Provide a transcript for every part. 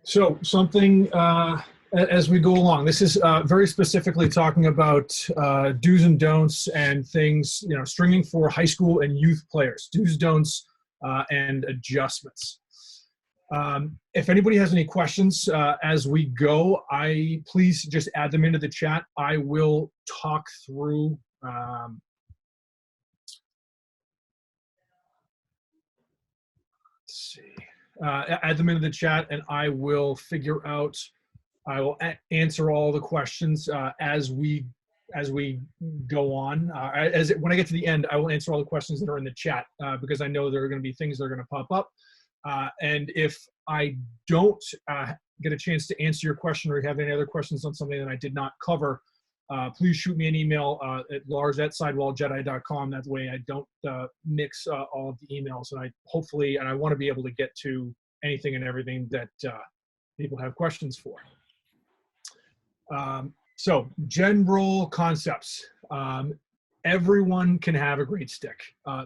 So something as we go along, this is very specifically talking about do's and don'ts and things, stringing for high school and youth players, do's, don'ts, and adjustments. If anybody has any questions as we go, please just add them into the chat. I will talk through let's see. Add them into the chat, and I will answer all the questions as we go on. When I get to the end, I will answer all the questions that are in the chat because I know there are going to be things that are going to pop up. And if I don't get a chance to answer your question, or you have any other questions on something that I did not cover, please shoot me an email at lars@sidewalljedi.com. That way I don't mix all of the emails, and I want to be able to get to anything and everything that people have questions for. So general concepts. Everyone can have a great stick.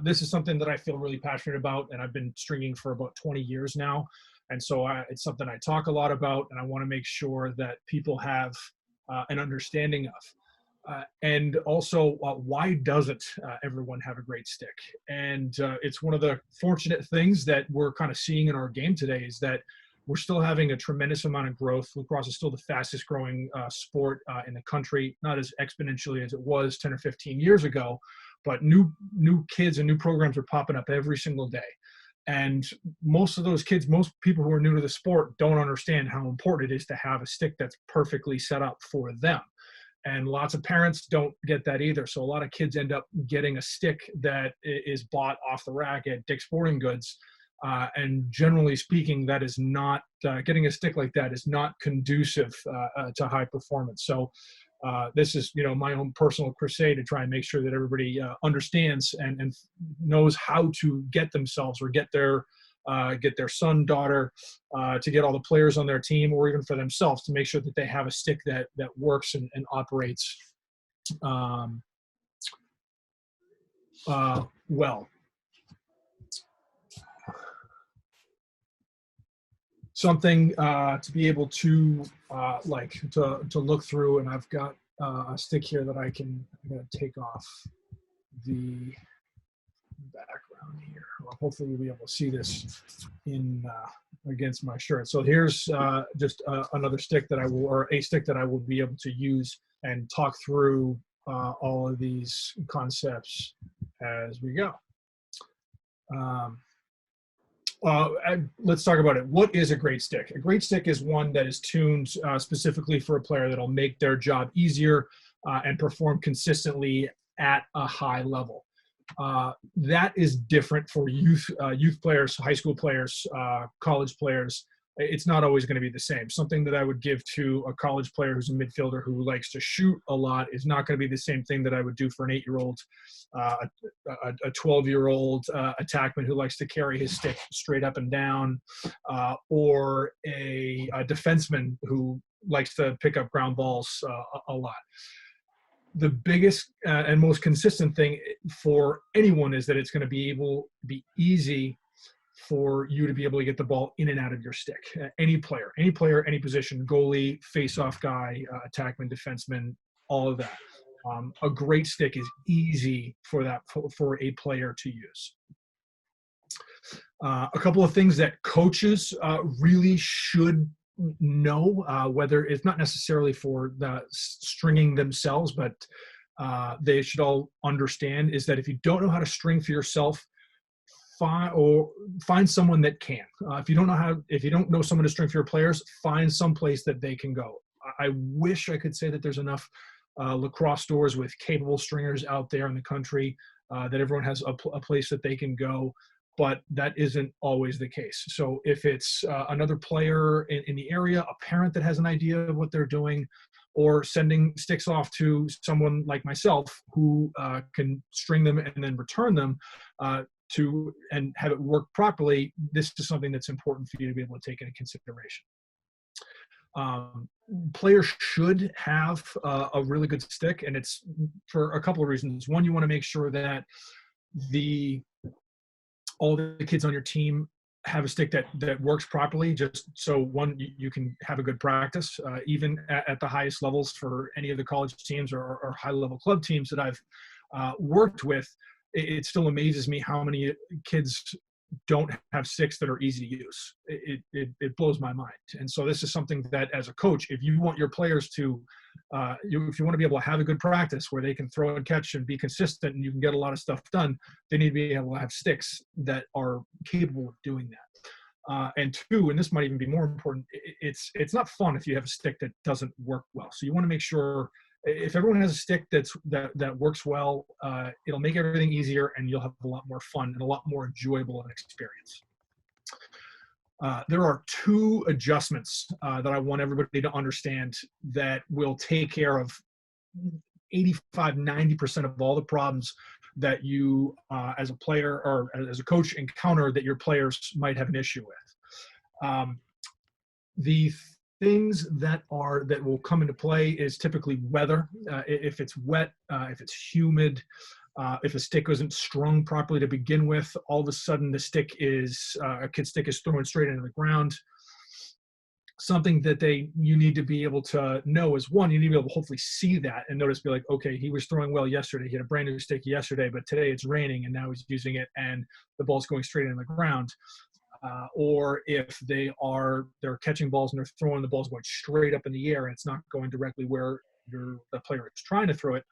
This is something that I feel really passionate about, and I've been stringing for about 20 years now. And so it's something I talk a lot about, and I want to make sure that people have an understanding of. And also, why doesn't everyone have a great stick? And it's one of the fortunate things that we're kind of seeing in our game today is that we're still having a tremendous amount of growth. Lacrosse is still the fastest growing sport in the country, not as exponentially as it was 10 or 15 years ago, but new kids and new programs are popping up every single day. And most of those kids, most people who are new to the sport don't understand how important it is to have a stick that's perfectly set up for them. And lots of parents don't get that either. So a lot of kids end up getting a stick that is bought off the rack at Dick's Sporting Goods. And generally speaking, that is not, getting a stick like that is not conducive to high performance. So this is, my own personal crusade to try and make sure that everybody understands and knows how to get themselves or get their son, daughter, to get all the players on their team, or even for themselves to make sure that they have a stick that works and operates well. Something to be able to to look through, and I've got a stick here that I'm going to take off the background here. Well, hopefully you'll be able to see this in against my shirt. So here's just another stick that a stick that I will be able to use and talk through all of these concepts as we go. Let's talk about it. What is a great stick? A great stick is one that is tuned specifically for a player that'll make their job easier and perform consistently at a high level. That is different for youth players, high school players, college players. It's not always going to be the same. Something that I would give to a college player who's a midfielder who likes to shoot a lot is not going to be the same thing that I would do for an 8-year-old, a 12-year-old attackman who likes to carry his stick straight up and down, or a defenseman who likes to pick up ground balls a lot. The biggest and most consistent thing for anyone is that it's going to be easy for you to be able to get the ball in and out of your stick. Any player, any position, goalie, face-off guy, attackman, defenseman, all of that. A great stick is easy for a player to use. A couple of things that coaches really should know, whether it's not necessarily for the stringing themselves, but they should all understand, is that if you don't know how to string for yourself, find someone that can. If you don't know someone to string for your players, find some place that they can go. I wish I could say that there's enough lacrosse stores with capable stringers out there in the country, that everyone has a place that they can go, but that isn't always the case. So if it's another player in the area, a parent that has an idea of what they're doing, or sending sticks off to someone like myself who can string them and then return them, and have it work properly, this is something that's important for you to be able to take into consideration. Players should have a really good stick, and it's for a couple of reasons. One, you want to make sure that all the kids on your team have a stick that works properly, just so one, you can have a good practice, even at the highest levels for any of the college teams or high level club teams that I've worked with. It still amazes me how many kids don't have sticks that are easy to use. It blows my mind. And so this is something that, as a coach, if you want your players to, if you want to be able to have a good practice where they can throw and catch and be consistent and you can get a lot of stuff done, they need to be able to have sticks that are capable of doing that. And two, and this might even be more important, it's not fun if you have a stick that doesn't work well. So you want to make sure, if everyone has a stick that works well, it'll make everything easier and you'll have a lot more fun and a lot more enjoyable an experience. There are two adjustments that I want everybody to understand that will take care of 85–90% of all the problems that you as a player or as a coach encounter that your players might have an issue with. The things that will come into play is typically weather. If it's wet, if it's humid, if a stick isn't strung properly to begin with, all of a sudden the stick is a kid's stick is thrown straight into the ground. Something that you need to be able to know is, one, you need to be able to hopefully see that and notice, be like, okay, he was throwing well yesterday. He had a brand new stick yesterday, but today it's raining and now he's using it and the ball's going straight into the ground. Or if they're catching balls and they're throwing the balls going straight up in the air and it's not going directly where the player is trying to throw it.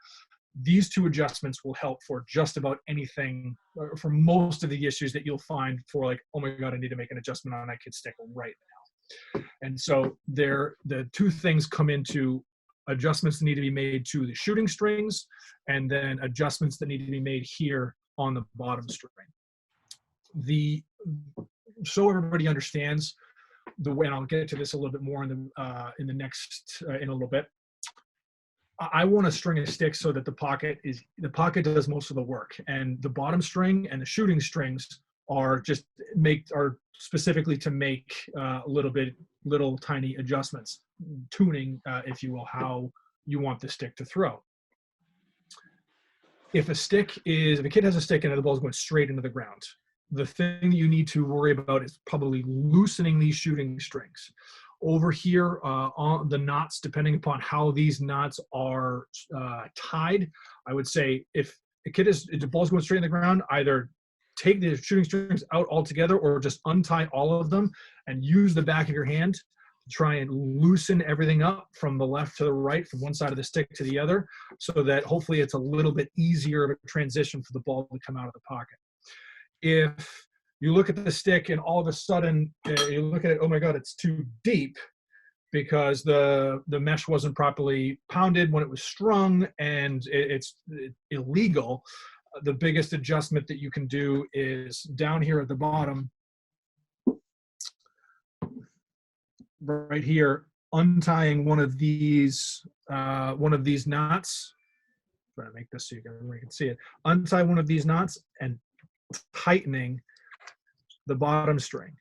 These two adjustments will help for just about anything, for most of the issues that you'll find for, like, oh my God, I need to make an adjustment on that kid's stick right now. And so the two things come into adjustments that need to be made to the shooting strings, and then adjustments that need to be made here on the bottom string. So everybody understands the way, and I'll get to this a little bit more in a little bit. I want to string a stick so that the pocket does most of the work, and the bottom string and the shooting strings are specifically to make little tiny adjustments, tuning, if you will, how you want the stick to throw. If a kid has a stick and the ball is going straight into the ground, the thing you need to worry about is probably loosening these shooting strings. Over here on the knots, depending upon how these knots are tied, I would say if the ball's going straight in the ground, either take the shooting strings out altogether or just untie all of them and use the back of your hand to try and loosen everything up from the left to the right, from one side of the stick to the other, so that hopefully it's a little bit easier of a transition for the ball to come out of the pocket. If you look at the stick and all of a sudden you look at it, oh my God, it's too deep because the mesh wasn't properly pounded when it was strung and it's illegal, the biggest adjustment that you can do is down here at the bottom, right here, untying one of these knots. I'm trying to make this so you can see it. Untie one of these knots and tightening the bottom string.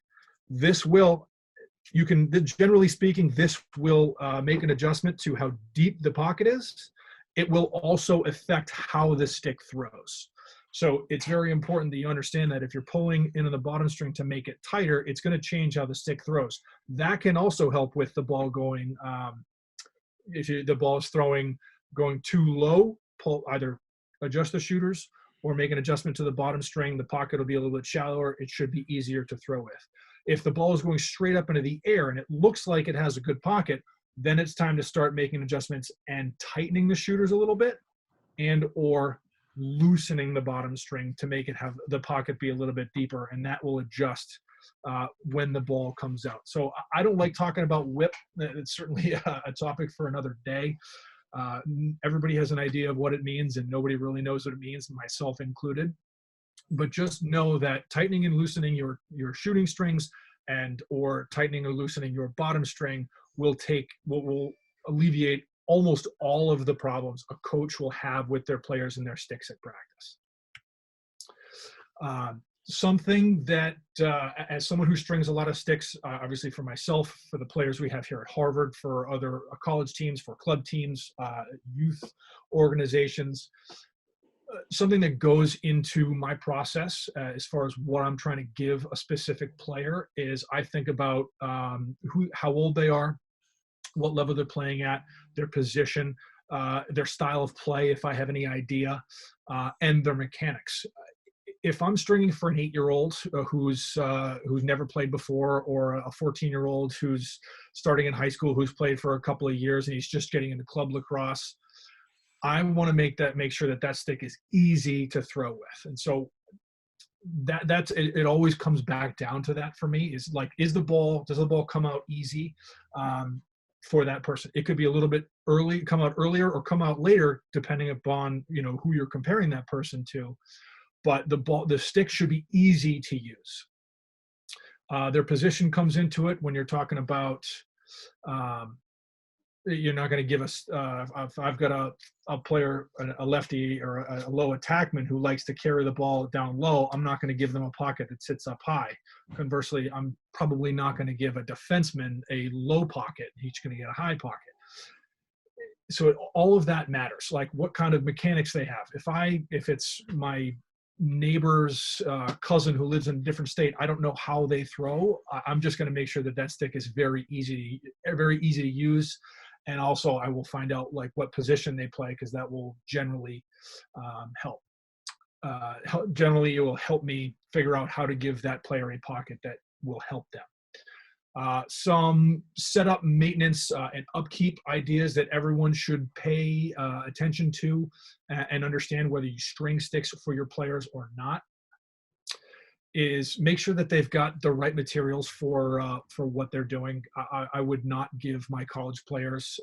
Generally speaking, this will make an adjustment to how deep the pocket is. It will also affect how the stick throws. So it's very important that you understand that if you're pulling into the bottom string to make it tighter, it's going to change how the stick throws. That can also help with the ball going, if the ball is going too low, either adjust the shooters or make an adjustment to the bottom string. The pocket will be a little bit shallower. It should be easier to throw with. If the ball is going straight up into the air and it looks like it has a good pocket, then it's time to start making adjustments and tightening the shooters a little bit, and or loosening the bottom string to make it have the pocket be a little bit deeper, and that will adjust when the ball comes out. So I don't like talking about whip. It's certainly a topic for another day. Everybody has an idea of what it means, and nobody really knows what it means, myself included. But just know that tightening and loosening your shooting strings and or tightening or loosening your bottom string will alleviate almost all of the problems a coach will have with their players and their sticks at practice. Something that, as someone who strings a lot of sticks, obviously for myself, for the players we have here at Harvard, for other college teams, for club teams, youth organizations, something that goes into my process as far as what I'm trying to give a specific player is I think about how old they are, what level they're playing at, their position, their style of play, if I have any idea, and their mechanics. If I'm stringing for an 8-year-old who's never played before, or a 14-year-old who's starting in high school who's played for a couple of years and he's just getting into club lacrosse, I want to make sure that stick is easy to throw with. And so that's it, it always comes back down to that for me, is like, does the ball come out easy for that person? It could be a little bit early, come out earlier, or come out later, depending upon, who you're comparing that person to. But the stick should be easy to use. Their position comes into it when you're talking about, you're not going to give us, if I've got a player, a lefty or a low attackman who likes to carry the ball down low, I'm not going to give them a pocket that sits up high. Conversely, I'm probably not going to give a defenseman a low pocket. He's going to get a high pocket. So all of that matters, like what kind of mechanics they have. If it's my neighbor's cousin who lives in a different state, I don't know how they throw. I'm just going to make sure that stick is very easy to use. And also I will find out like what position they play, because that will generally help. Generally, it will help me figure out how to give that player a pocket that will help them. Some setup, maintenance, and upkeep ideas that everyone should pay attention to and understand, whether you string sticks for your players or not, is make sure that they've got the right materials for what they're doing. I would not give my college players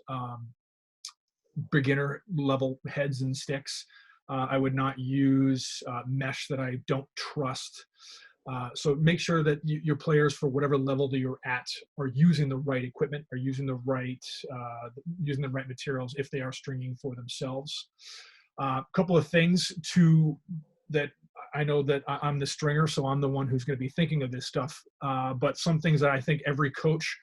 beginner level heads and sticks. I would not use mesh that I don't trust. So make sure that your players, for whatever level that you're at, are using the right equipment, are using the right materials if they are stringing for themselves. A couple of things that I know that I'm the stringer, so I'm the one who's going to be thinking of this stuff. But some things that I think every coach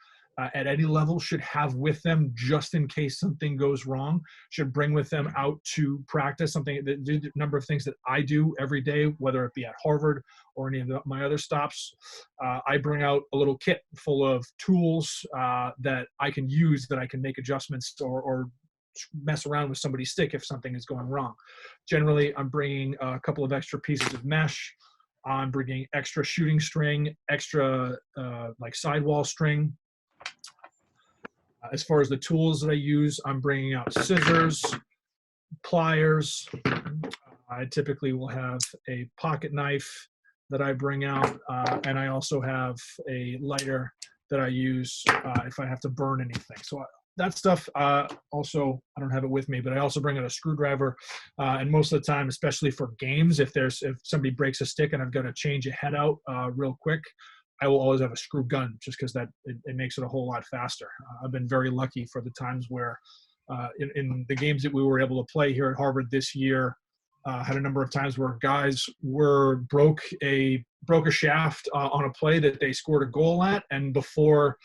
at any level should have with them, just in case something goes wrong, should bring with them out to practice. The number of things that I do every day, whether it be at Harvard or any of my other stops, I bring out a little kit full of tools that I can use, that I can make adjustments or mess around with somebody's stick if something is going wrong. Generally, I'm bringing a couple of extra pieces of mesh. I'm bringing extra shooting string, extra like sidewall string. As far as the tools that I use, I'm bringing out scissors, pliers. I typically will have a pocket knife that I bring out, and I also have a lighter that I use if I have to burn anything. So that stuff, also, I don't have it with me, but I also bring out a screwdriver. And most of the time, especially for games, if somebody breaks a stick and I've got to change a head out real quick, I will always have a screw gun, just because it makes it a whole lot faster. I've been very lucky for the times where in the games that we were able to play here at Harvard this year, had a number of times where guys broke a shaft on a play that they scored a goal at, and before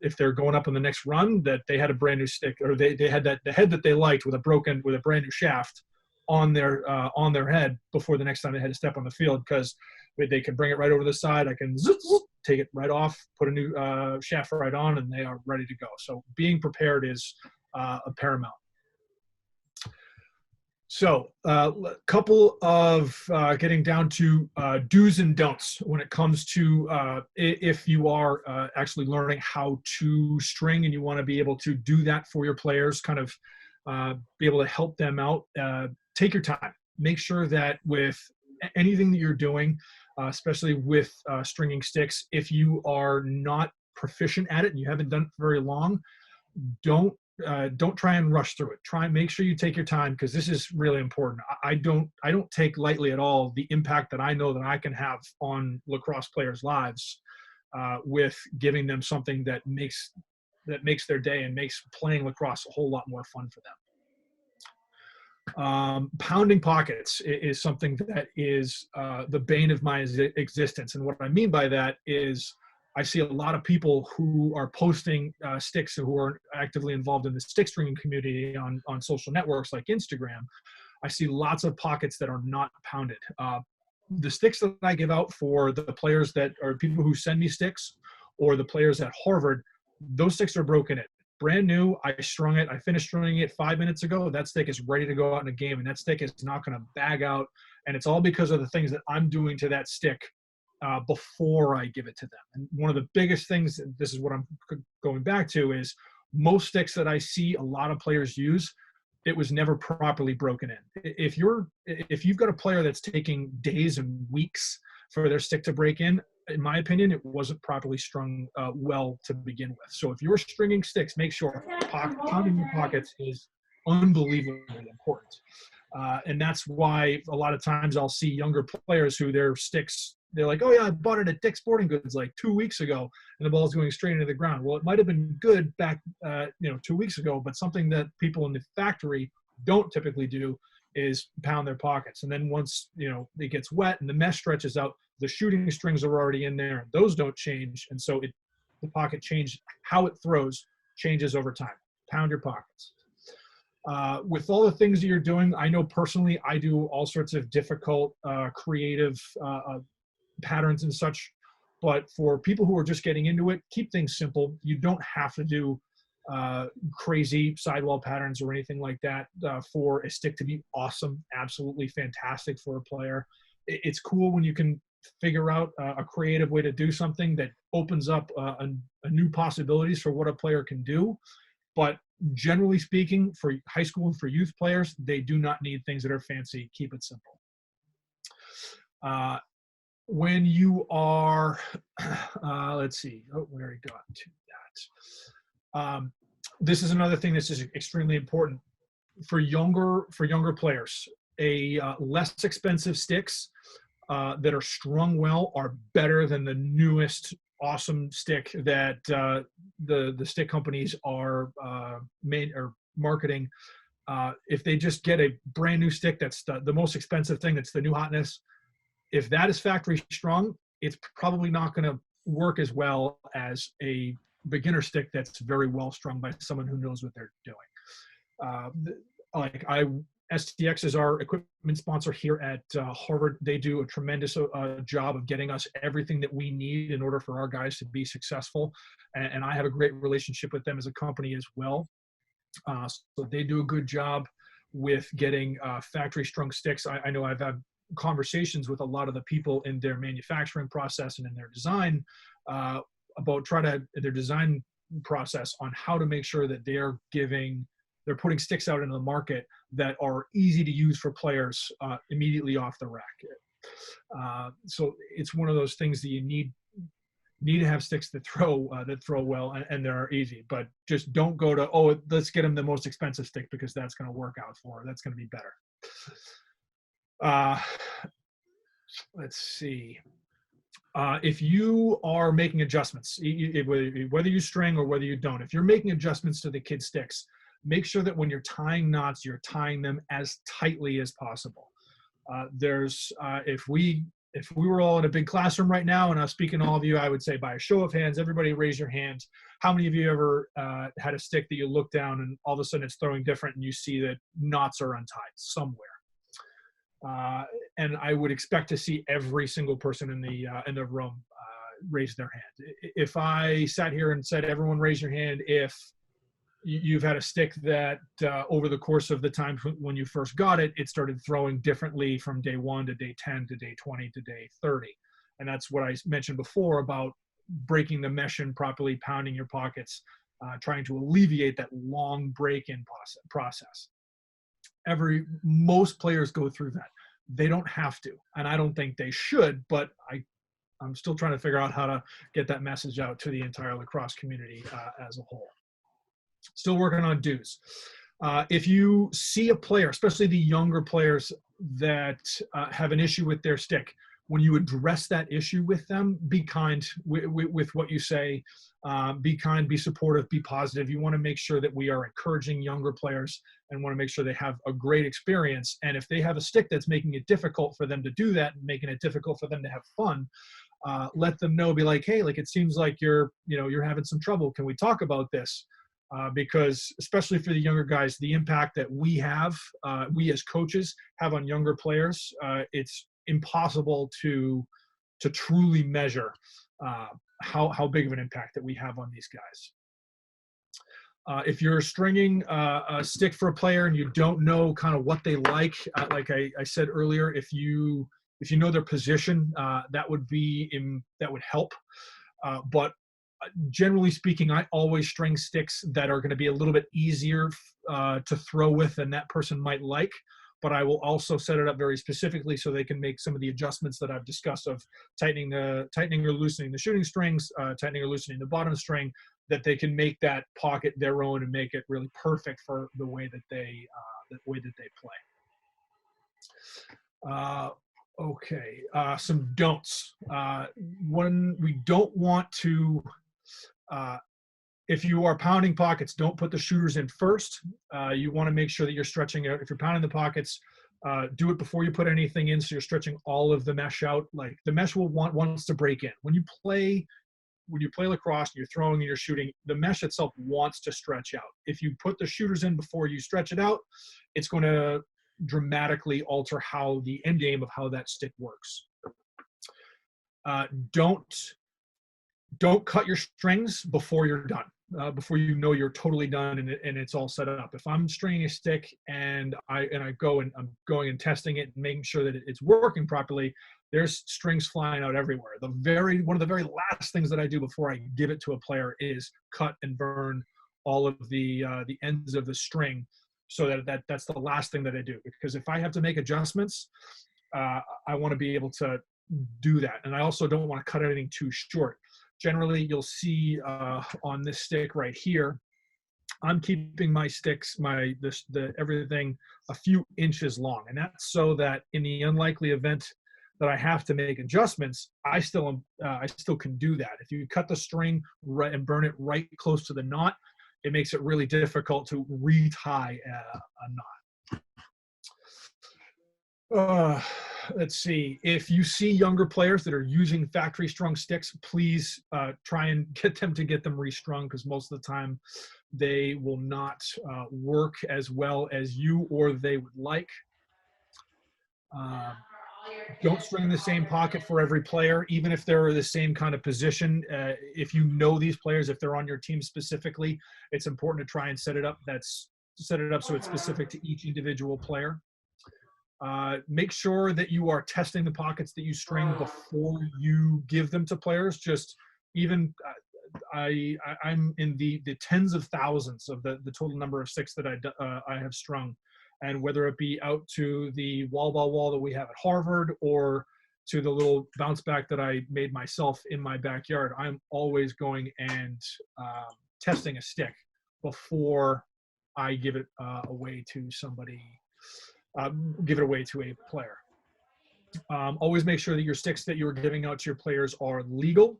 if they're going up on the next run, that they had a brand new stick, or they had the head that they liked with a brand new shaft on their head before the next time they had to step on the field, because they can bring it right over the side. I can take it right off, put a new shaft right on, and they are ready to go. So being prepared is a paramount. So a couple of getting down to do's and don'ts when it comes to if you are actually learning how to string and you want to be able to do that for your players, kind of be able to help them out. Take your time. Make sure that with anything that you're doing, especially with stringing sticks, if you are not proficient at it and you haven't done it for very long, don't try and rush through it. Try and make sure you take your time, because this is really important. I don't take lightly at all the impact that I know that I can have on lacrosse players' lives with giving them something that makes their day and makes playing lacrosse a whole lot more fun for them. Pounding pockets is something that is the bane of my existence. And what I mean by that is I see a lot of people who are posting sticks, who are actively involved in the stick stringing community on social networks like Instagram. I see lots of pockets that are not pounded. The sticks that I give out for the players that are people who send me sticks, or the players at Harvard, those sticks are broken in. Brand new, I strung it. I finished strung it 5 minutes ago. That stick is ready to go out in a game, and that stick is not going to bag out. And it's all because of the things that I'm doing to that stick before I give it to them. And one of the biggest things, this is what I'm going back to, is most sticks that I see a lot of players use, it was never properly broken in. If you've got a player that's taking days and weeks for their stick to break in my opinion, it wasn't properly strung well to begin with. So if you're stringing sticks, make sure pounding your pockets is unbelievably important. And that's why a lot of times I'll see younger players who their sticks, they're like, oh yeah, I bought it at Dick's Sporting Goods like 2 weeks ago, and the ball's going straight into the ground. Well, it might have been good back, 2 weeks ago, but something that people in the factory don't typically do is pound their pockets. And then once, it gets wet and the mesh stretches out, the shooting strings are already in there, and those don't change. And so the pocket change, how it throws changes over time. Pound your pockets. With all the things that you're doing, I know personally, I do all sorts of difficult, creative patterns and such, but for people who are just getting into it, keep things simple. You don't have to do crazy sidewall patterns or anything like that for a stick to be awesome, absolutely fantastic for a player. It's cool when you can figure out a creative way to do something that opens up a new possibilities for what a player can do. But generally speaking, for high school and for youth players, they do not need things that are fancy. Keep it simple. When you are, let's see, we already got to that. This is another thing that's just extremely important for younger players. Less expensive sticks that are strung well are better than the newest awesome stick that the stick companies are marketing. If they just get a brand new stick that's the most expensive thing, that's the new hotness, if that is factory strung, it's probably not going to work as well as a beginner stick that's very well strung by someone who knows what they're doing. STX is our equipment sponsor here at Harvard. They do a tremendous job of getting us everything that we need in order for our guys to be successful. And I have a great relationship with them as a company as well. So they do a good job with getting factory strung sticks. I know I've had conversations with a lot of the people in their manufacturing process and in their design about their design process on how to make sure that they're putting sticks out into the market that are easy to use for players immediately off the rack. So it's one of those things that you need to have sticks that throw well and they're easy, but just don't go to, let's get them the most expensive stick because that's going to work out for her. That's going to be better. Let's see. If you are making adjustments, whether you string or whether you don't, if you're making adjustments to the kid sticks, make sure that when you're tying knots, you're tying them as tightly as possible. If we were all in a big classroom right now and I was speaking to all of you, I would say by a show of hands, everybody raise your hand. How many of you ever had a stick that you look down and all of a sudden it's throwing different and you see that knots are untied somewhere? And I would expect to see every single person in the room raise their hand. If I sat here and said, everyone raise your hand if you've had a stick that over the course of the time when you first got it, it started throwing differently from day 1 to day 10 to day 20 to day 30. And that's what I mentioned before about breaking the mesh in properly, pounding your pockets, trying to alleviate that long break-in process. Most players go through that. They don't have to, and I don't think they should, but I'm still trying to figure out how to get that message out to the entire lacrosse community as a whole. Still working on do's. If you see a player, especially the younger players that have an issue with their stick, when you address that issue with them, be kind with what you say. Be kind, be supportive, be positive. You want to make sure that we are encouraging younger players and want to make sure they have a great experience. And if they have a stick that's making it difficult for them to do that and making it difficult for them to have fun, let them know, be like, hey, it seems like you're having some trouble. Can we talk about this? because especially for the younger guys, the impact that we have, we as coaches have on younger players, it's impossible to truly measure how big of an impact that we have on these guys. If you're stringing a stick for a player and you don't know kind of what they like I said earlier, if you know their position, that would help. But generally speaking, I always string sticks that are going to be a little bit easier to throw with than that person might like. But I will also set it up very specifically so they can make some of the adjustments that I've discussed of tightening or loosening the shooting strings, tightening or loosening the bottom string, that they can make that pocket their own and make it really perfect for the way that they play. Okay, some don'ts. One, we don't want to, if you are pounding pockets, don't put the shooters in first. You want to make sure that you're stretching out. If you're pounding the pockets, do it before you put anything in, so you're stretching all of the mesh out. Like the mesh wants to break in. When you play lacrosse and you're throwing and you're shooting, the mesh itself wants to stretch out. If you put the shooters in before you stretch it out, it's going to dramatically alter how the end game of how that stick works. Don't cut your strings before you're done, before you know you're totally done and it's all set up. If I'm stringing a stick and I'm going and testing it and making sure that it's working properly, there's strings flying out everywhere. One of the very last things that I do before I give it to a player is cut and burn all of the ends of the string, so that's the last thing that I do. Because if I have to make adjustments, I want to be able to do that. And I also don't want to cut anything too short. Generally, you'll see on this stick right here, I'm keeping my sticks, everything a few inches long. And that's so that in the unlikely event that I have to make adjustments, I still can do that. If you cut the string right and burn it right close to the knot, it makes it really difficult to retie a knot. Let's see. If you see younger players that are using factory strung sticks, please try and get them restrung, because most of the time they will not work as well as you or they would like. Don't string the same pocket for every player, even if they're the same kind of position. If you know these players, if they're on your team specifically, it's important to try and set it up so it's specific to each individual player. Make sure that you are testing the pockets that you string before you give them to players. Just even I'm in the tens of thousands of the total number of sticks that I have strung. And whether it be out to the wall-ball wall that we have at Harvard or to the little bounce back that I made myself in my backyard, I'm always going and testing a stick before I give it away to somebody, give it away to a player. Always make sure that your sticks that you're giving out to your players are legal.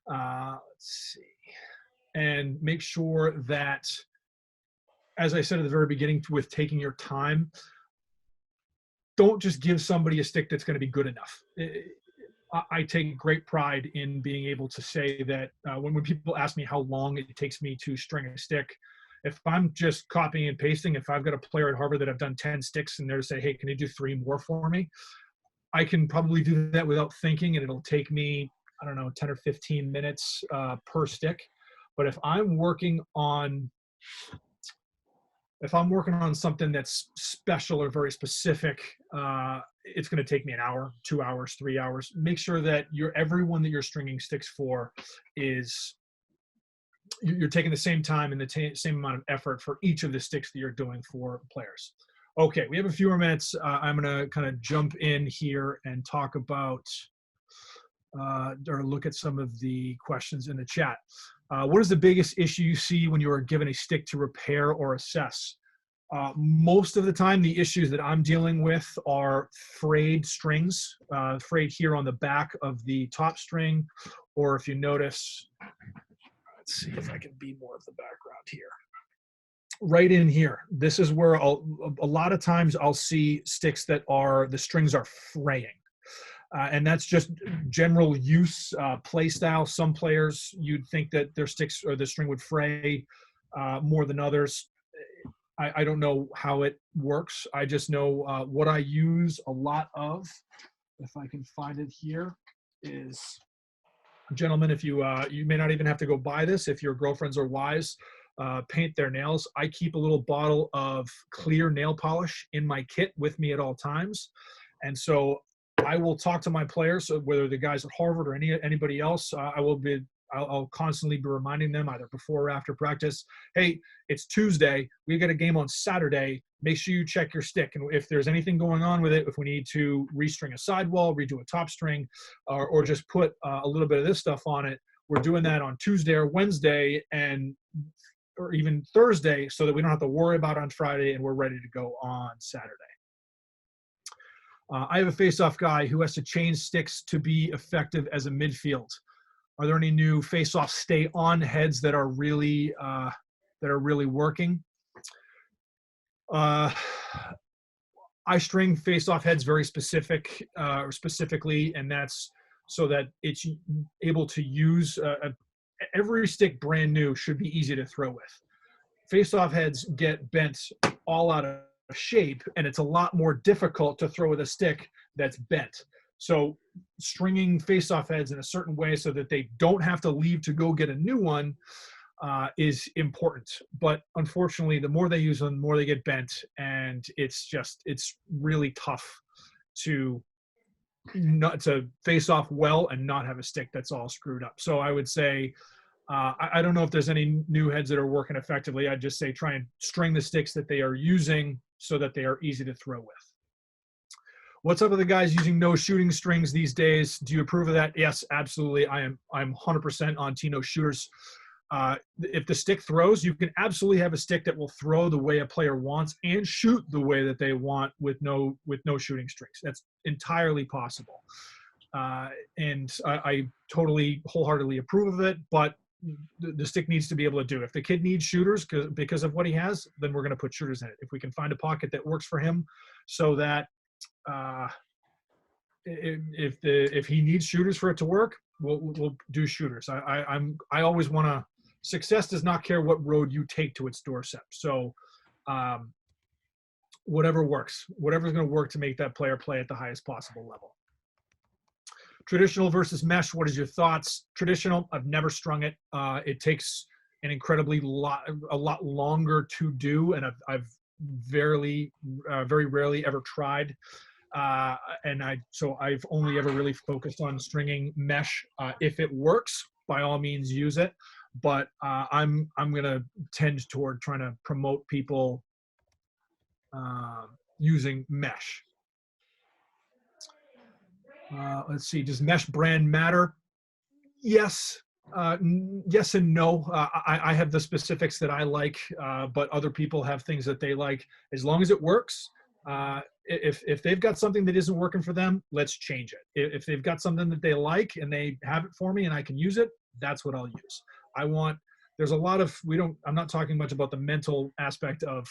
Let's see. And make sure that, as I said at the very beginning, with taking your time, don't just give somebody a stick that's going to be good enough. I take great pride in being able to say that when people ask me how long it takes me to string a stick, if I'm just copying and pasting, if I've got a player at Harvard that I've done 10 sticks and they're to say, hey, can you do 3 more for me? I can probably do that without thinking, and it'll take me, I don't know, 10 or 15 minutes per stick. But if I'm working on something that's special or very specific, it's going to take me an hour, 2 hours, 3 hours. Make sure that everyone that you're stringing sticks for you're taking the same time and the same amount of effort for each of the sticks that you're doing for players. Okay, we have a few more minutes. I'm going to kind of jump in here and talk about or look at some of the questions in the chat. What is the biggest issue you see when you are given a stick to repair or assess? Most of the time, the issues that I'm dealing with are frayed strings, frayed here on the back of the top string, or if you notice, let's see if I can be more of the background here. Right in here, this is where a lot of times I'll see sticks that the strings are fraying. And that's just general use, play style. Some players, you'd think that their sticks or the string would fray more than others. I don't know how it works. I just know what I use a lot of, if I can find it here, is, gentlemen, if you you may not even have to go buy this if your girlfriends or wives paint their nails. I keep a little bottle of clear nail polish in my kit with me at all times. And so I will talk to my players, whether the guys at Harvard or anybody else. I'll constantly be reminding them, either before or after practice, hey, it's Tuesday, we've got a game on Saturday, make sure you check your stick. And if there's anything going on with it, if we need to restring a sidewall, redo a top string, or just put a little bit of this stuff on it, we're doing that on Tuesday or Wednesday, or even Thursday, so that we don't have to worry about it on Friday and we're ready to go on Saturday. I have a face-off guy who has to change sticks to be effective as a midfield. Are there any new face-off stay-on heads that are really working? I string face-off heads very specifically, and that's so that it's able to use every stick brand new should be easy to throw with. Face-off heads get bent all out of shape, and it's a lot more difficult to throw with a stick that's bent. So stringing face-off heads in a certain way so that they don't have to leave to go get a new one is important. But unfortunately, the more they use them, the more they get bent, and it's really tough to face off well and not have a stick that's all screwed up. So I would say, I don't know if there's any new heads that are working effectively. I'd just say try and string the sticks that they are using so that they are easy to throw with. What's up with the guys using no shooting strings these days? Do you approve of that? Yes, absolutely. I'm 100% on no shooters. If the stick throws, you can absolutely have a stick that will throw the way a player wants and shoot the way that they want with no shooting strings. That's entirely possible. And I totally wholeheartedly approve of it, but the stick needs to be able to do it. If the kid needs shooters because of what he has, then we're going to put shooters in it. If we can find a pocket that works for him so that if he needs shooters for it to work, we'll do shooters. I always want to. Success does not care what road you take to its doorstep. So whatever works, whatever's going to work to make that player play at the highest possible level. Traditional versus mesh. What is your thoughts? Traditional, I've never strung it. It takes an a lot longer to do, and I've very rarely ever tried. So I've only ever really focused on stringing mesh. If it works, by all means use it. But I'm going to tend toward trying to promote people using mesh. Let's see. Does mesh brand matter? Yes. Yes and no. I have the specifics that I like, but other people have things that they like. As long as it works, if they've got something that isn't working for them, let's change it. If they've got something that they like and they have it for me and I can use it, that's what I'll use. There's a lot of, I'm not talking much about the mental aspect of,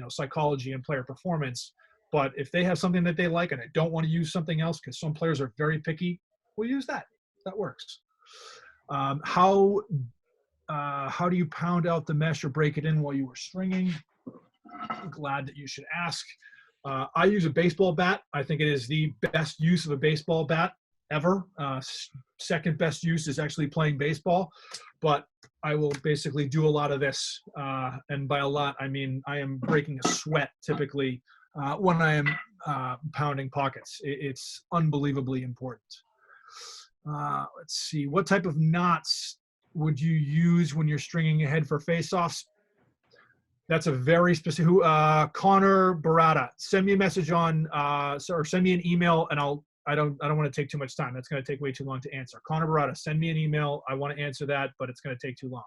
psychology and player performance, but if they have something that they like and I don't want to use something else, because some players are very picky, we'll use that. That works. How do you pound out the mesh or break it in while you were stringing? I'm glad that you should ask. I use a baseball bat. I think it is the best use of a baseball bat ever. Second best use is actually playing baseball, but I will basically do a lot of this. And by a lot, I mean, I am breaking a sweat typically when I am pounding pockets. It's unbelievably important. Let's see. What type of knots would you use when you're stringing ahead for face-offs? That's a very specific. Connor Barata, send me a message on, or send me an email, and I don't want to take too much time. That's going to take way too long to answer. Connor Barata, send me an email. I want to answer that, but it's going to take too long.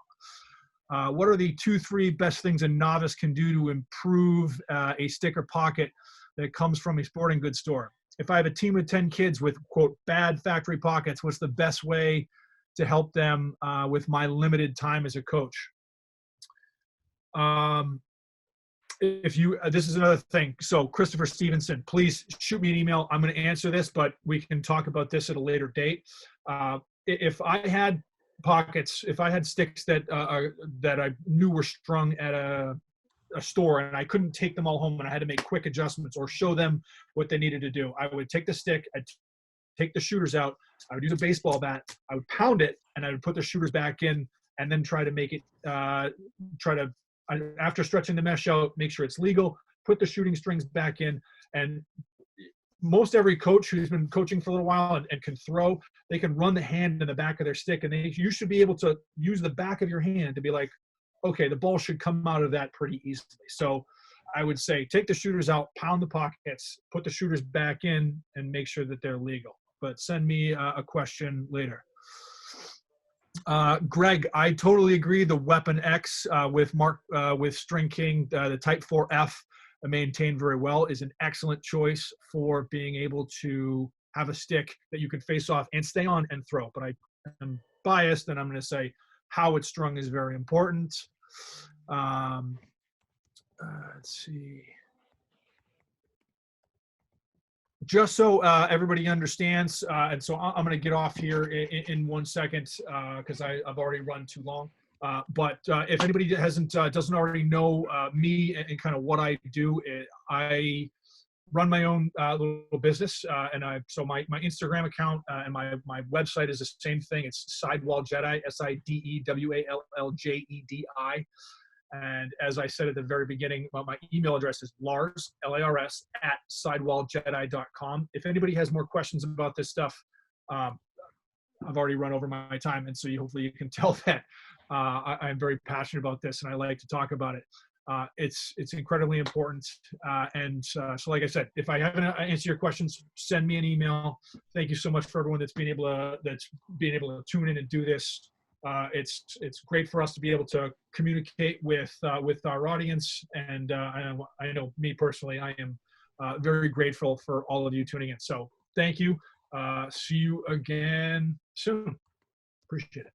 What are the 2-3 best things a novice can do to improve a sticker pocket that comes from a sporting goods store? If I have a team of 10 kids with, quote, bad factory pockets, what's the best way to help them with my limited time as a coach? This is another thing. So Christopher Stevenson, please shoot me an email. I'm going to answer this, but we can talk about this at a later date. If I had pockets, if I had sticks that that I knew were strung at a store and I couldn't take them all home and I had to make quick adjustments or show them what they needed to do, I would take the stick, I'd take the shooters out, I would use a baseball bat, I would pound it, and I would put the shooters back in, and then try to make it, after stretching the mesh out, make sure it's legal, put the shooting strings back in. And most every coach who's been coaching for a little while and can throw, they can run the hand in the back of their stick, and you should be able to use the back of your hand to be like, okay, the ball should come out of that pretty easily. So I would say take the shooters out, pound the pockets, put the shooters back in, and make sure that they're legal. But send me a question later. Greg, I totally agree. The Weapon X with String King, the Type 4F, maintained very well, is an excellent choice for being able to have a stick that you can face off and stay on and throw. But I am biased, and I'm going to say how it's strung is very important. Let's see. Just so everybody understands, and so I'm going to get off here in 1 second because I've already run too long. But if anybody doesn't already know me and kind of what I do, I run my own little business, and so my Instagram account and my website is the same thing. It's SideWall Jedi, SideWalljedi. And as I said at the very beginning, my email address is Lars, L-A-R-S, @sidewalljedi.com. If anybody has more questions about this stuff, I've already run over my time, and so hopefully you can tell that I'm very passionate about this, and I like to talk about it. It's incredibly important. So like I said, if I haven't answered your questions, send me an email. Thank you so much for everyone that's being able to tune in and do this. It's great for us to be able to communicate with our audience, and I know me personally, I am very grateful for all of you tuning in. So thank you. See you again soon. Appreciate it.